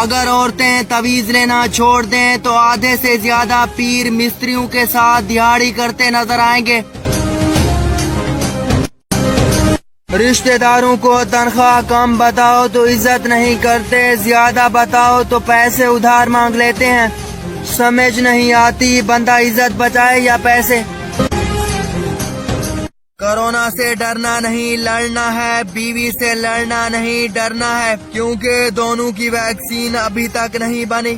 अगर औरतें तवीज लेना छोड़ दें तो आधे से ज्यादा पीर मिस्त्रियों के साथ दिहाड़ी करते नजर आएंगे। रिश्तेदारों को तनख्वाह कम बताओ तो इज्जत नहीं करते, ज्यादा बताओ तो पैसे उधार मांग लेते हैं। समझ नहीं आती बंदा इज्जत बचाए या पैसे। कोरोना से डरना नहीं लड़ना है, बीवी से लड़ना नहीं डरना है, क्योंकि दोनों की वैक्सीन अभी तक नहीं बनी।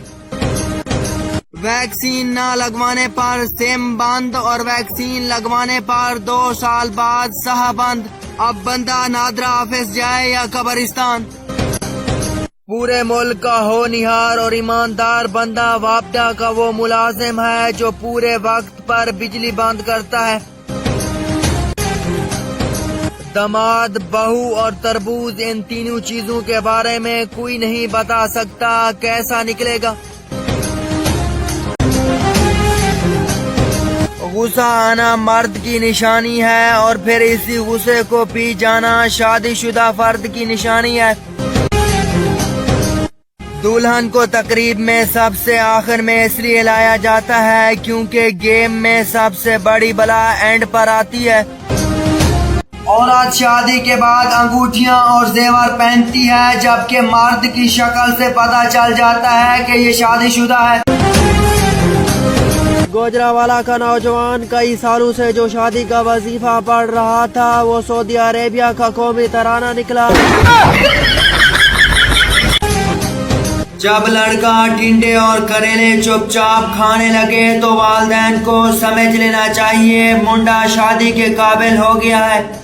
वैक्सीन न लगवाने पर सिम बंद और वैक्सीन लगवाने पर 2 साल बाद सह बंद। अब बंदा नादरा ऑफिस जाए या कब्रिस्तान। पूरे मुल्क का होनहार और ईमानदार बंदा वापडा का वो मुलाजिम है जो पूरे वक्त पर बिजली बंद करता है। दामाद, बहू और तरबूज, इन तीनों चीजों के बारे में कोई नहीं बता सकता कैसा निकलेगा। गुस्सा आना मर्द की निशानी है और फिर इसी गुस्से को पी जाना शादीशुदा फर्द की निशानी है। दुल्हन को तकरीब में सबसे आखिर में इसलिए लाया जाता है क्योंकि गेम में सबसे बड़ी बला एंड पर आती है। औरत शादी के बाद अंगूठियां और जेवर पहनती है, जबकि मर्द की शक्ल से पता चल जाता है कि ये शादीशुदा है। गुजरावाला का नौजवान कई सालों से जो शादी का वजीफा पढ़ रहा था वो सऊदी अरेबिया का कौमी तराना निकला। जब लड़का टिंडे और करेले चुपचाप खाने लगे तो वालिदैन को समझ लेना चाहिए मुंडा शादी के काबिल हो गया है।